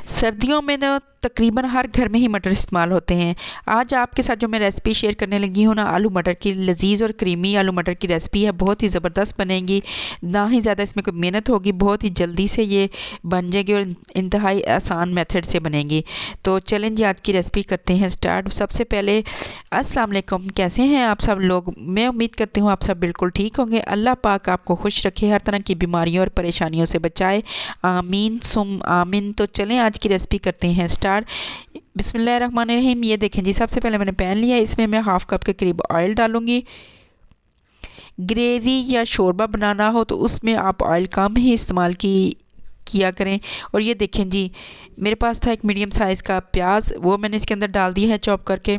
सर्दियों में ना तकरीबन हर घर में ही मटर इस्तेमाल होते हैं। आज आपके साथ जो मैं रेसिपी शेयर करने लगी हूँ ना, आलू मटर की लजीज और क्रीमी आलू मटर की रेसिपी है। बहुत ही ज़बरदस्त बनेगी, ना ही ज़्यादा इसमें कोई मेहनत होगी, बहुत ही जल्दी से ये बन जाएगी और इंतहाई आसान मेथड से बनेगी। तो चलें जी, आज की रेसिपी करते हैं स्टार्ट। सबसे पहले अस्सलाम वालेकुम, कैसे हैं आप सब लोग? मैं उम्मीद करती हूँ आप सब बिल्कुल ठीक होंगे। अल्लाह पाक आपको खुश रखे, हर तरह की बीमारियों और परेशानियों से बचाए, आमीन सुम आमीन। तो चलें आज की रेसिपी करते हैं स्टार्ट। बिस्मिल्लाहिर्रहमानिर्रहीम। ये देखें जी, सबसे पहले मैंने पैन लिया, इसमें मैं हाफ कप के करीब ऑयल डालूंगी। ग्रेवी या शोरबा बनाना हो तो उसमें आप ऑयल कम ही इस्तेमाल किया करें। और ये देखें जी, मेरे पास था एक मीडियम साइज़ का प्याज, वो मैंने इसके अंदर डाल दिया है चॉप करके।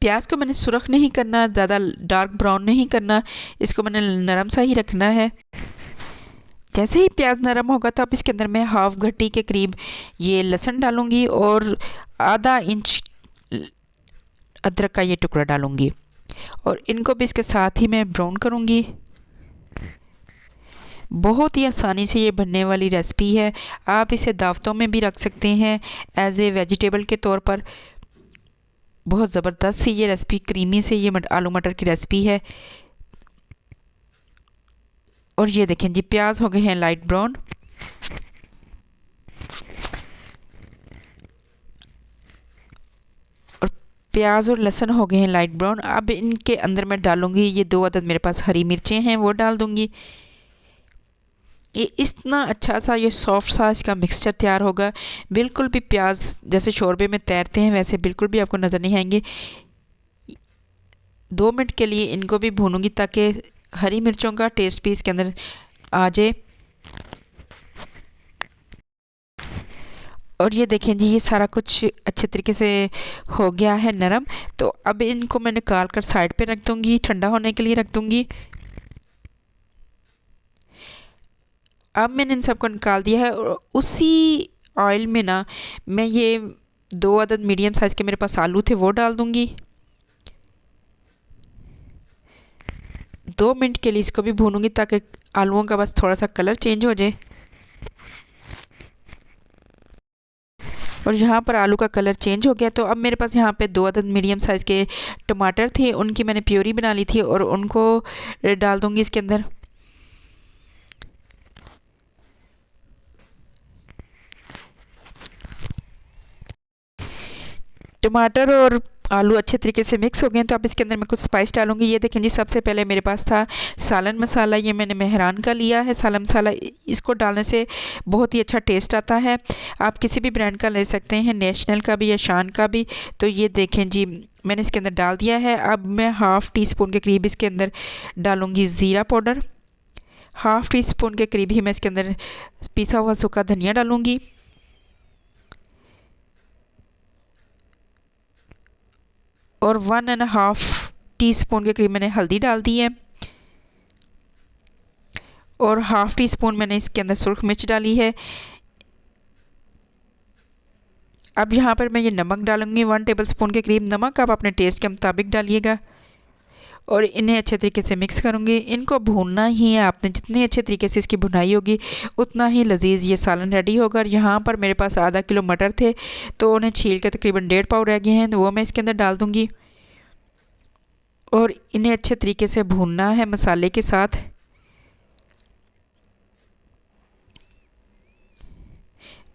प्याज को मैंने सुरख नहीं करना, ज़्यादा डार्क ब्राउन नहीं करना, इसको मैंने नरम सा ही रखना है। जैसे ही प्याज नरम होगा तो अब इसके अंदर मैं हाफ घटी के करीब ये लहसुन डालूंगी और आधा इंच अदरक का ये टुकड़ा डालूंगी और इनको भी इसके साथ ही मैं ब्राउन करूंगी। बहुत ही आसानी से ये बनने वाली रेसिपी है। आप इसे दावतों में भी रख सकते हैं एज ए वेजिटेबल के तौर पर। बहुत ज़बरदस्त सी ये रेसिपी, क्रीमी से ये आलू मटर की रेसिपी है। और ये देखें जी, प्याज हो गए हैं लाइट ब्राउन। और प्याज और लहसुन हो गए हैं लाइट ब्राउन। अब इनके अंदर मैं डालूंगी ये 2 अदद मेरे पास हरी मिर्चें हैं, वो डाल दूंगी। ये इतना अच्छा सा ये सॉफ्ट सा इसका मिक्सचर तैयार होगा। बिल्कुल भी प्याज जैसे शोरबे में तैरते हैं वैसे बिल्कुल भी आपको नज़र नहीं आएंगे। 2 मिनट के लिए इनको भी भूनूंगी ताकि हरी मिर्चों का टेस्ट भी इसके अंदर आ जाए। और ये देखें जी, ये सारा कुछ अच्छे तरीके से हो गया है नरम। तो अब इनको मैं निकाल कर साइड पे रख दूंगी, ठंडा होने के लिए रख दूंगी। अब मैंने इन सबको निकाल दिया है और उसी ऑयल में ना मैं ये 2 अदद मीडियम साइज के मेरे पास आलू थे, वो डाल दूंगी। 2 मिनट के लिए इसको भी भूनूंगी ताकि आलूओं का बस थोड़ा सा कलर चेंज हो जाए। और यहाँ पर आलू का कलर चेंज हो गया तो अब मेरे पास यहाँ पे 2 अदद मीडियम साइज़ के टमाटर थे, उनकी मैंने प्योरी बना ली थी और उनको डाल दूंगी इसके अंदर। टमाटर और आलू अच्छे तरीके से मिक्स हो गए हैं तो अब इसके अंदर मैं कुछ स्पाइस डालूंगी। ये देखें जी, सबसे पहले मेरे पास था सालन मसाला, ये मैंने मेहरान का लिया है सालन मसाला। इसको डालने से बहुत ही अच्छा टेस्ट आता है। आप किसी भी ब्रांड का ले सकते हैं, नेशनल का भी या शान का भी। तो ये देखें जी, मैंने इसके अंदर डाल दिया है। अब मैं हाफ़ टी स्पून के करीब इसके अंदर डालूंगी ज़ीरा पाउडर। हाफ़ टी स्पून के करीब ही मैं इसके अंदर पिसा हुआ सूखा धनिया डालूंगी। और 1.5 टी स्पून के करीब मैंने हल्दी डाल दी है और हाफ़ टी स्पून मैंने इसके अंदर सुर्ख मिर्च डाली है। अब यहाँ पर मैं ये नमक डालूंगी, 1 टेबल स्पून के करीब नमक आप अपने टेस्ट के मुताबिक डालिएगा। और इन्हें अच्छे तरीके से मिक्स करूंगी। इनको भूनना ही है आपने, जितने अच्छे तरीके से इसकी भुनाई होगी उतना ही लजीज ये सालन रेडी होगा। और यहाँ पर मेरे पास आधा किलो मटर थे तो उन्हें छील के तकरीबन 1.5 पाव रह गए हैं, तो वो मैं इसके अंदर डाल दूंगी। और इन्हें अच्छे तरीके से भूनना है मसाले के साथ।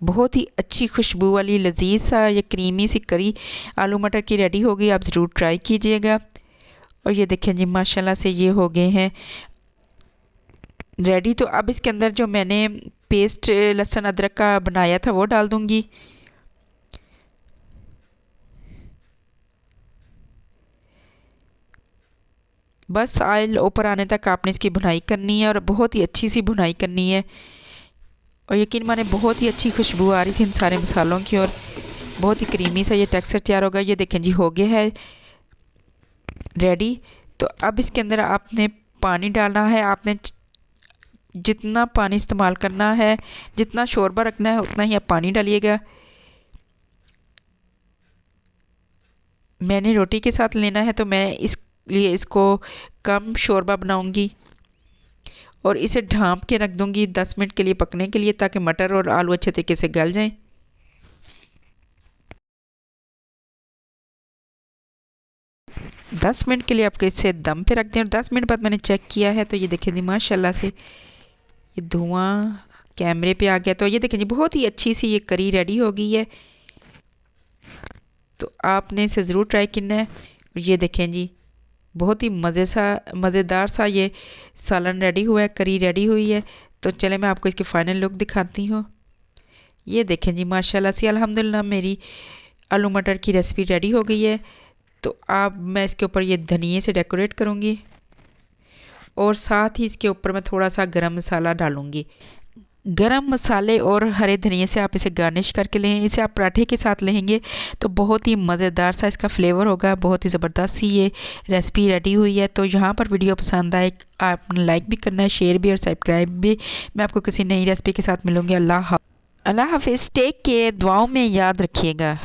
बहुत ही अच्छी खुशबू वाली लजीज सा ये क्रीमी सी करी आलू मटर की रेडी होगी, आप ज़रूर ट्राई कीजिएगा। और ये देखें जी, माशाल्लाह से ये हो गए हैं रेडी। तो अब इसके अंदर जो मैंने पेस्ट लहसुन अदरक का बनाया था वो डाल दूंगी। बस ऑयल ऊपर आने तक आपने इसकी भुनाई करनी है और बहुत ही अच्छी सी भुनाई करनी है। और यकीन माने बहुत ही अच्छी खुशबू आ रही थी इन सारे मसालों की और बहुत ही क्रीमी सा ये टेक्सचर तैयार होगा। ये देखें जी, हो गया है रेडी। तो अब इसके अंदर आपने पानी डालना है। आपने जितना पानी इस्तेमाल करना है, जितना शोरबा रखना है उतना ही आप पानी डालिएगा। मैंने रोटी के साथ लेना है तो मैं इसलिए इसको कम शोरबा बनाऊंगी। और इसे ढाँप के रख दूँगी 10 मिनट के लिए पकने के लिए, ताकि मटर और आलू अच्छे तरीके से गल जाएं। 10 मिनट के लिए आपको इसे दम पे रख दें और 10 मिनट बाद मैंने चेक किया है तो ये देखें जी माशाल्लाह से ये धुआं कैमरे पे आ गया। तो ये देखें जी बहुत ही अच्छी सी ये करी रेडी हो गई है। तो आपने इसे ज़रूर ट्राई करना है। ये देखें जी बहुत ही मज़ेदार सा ये सालन रेडी हुआ है, करी रेडी हुई है। तो चले मैं आपको इसकी फाइनल लुक दिखाती हूँ। ये देखें जी माशाल्लाह से अल्हम्दुलिल्लाह मेरी आलू मटर की रेसिपी रेडी हो गई है। तो अब मैं इसके ऊपर ये धनिए से डेकोरेट करूँगी और साथ ही इसके ऊपर मैं थोड़ा सा गरम मसाला डालूँगी। गरम मसाले और हरे धनिए से आप इसे गार्निश करके लें। इसे आप पराठे के साथ लेंगे तो बहुत ही मज़ेदार सा इसका फ्लेवर होगा। बहुत ही ज़बरदस्त सी ये रेसिपी रेडी हुई है। तो यहाँ पर वीडियो पसंद आए आपने लाइक भी करना है, शेयर भी और सब्सक्राइब भी। मैं आपको किसी नई रेसिपी के साथ मिलूँगी। अल्लाह हाफिज़, टेक केयर, दुआओं में याद रखिएगा।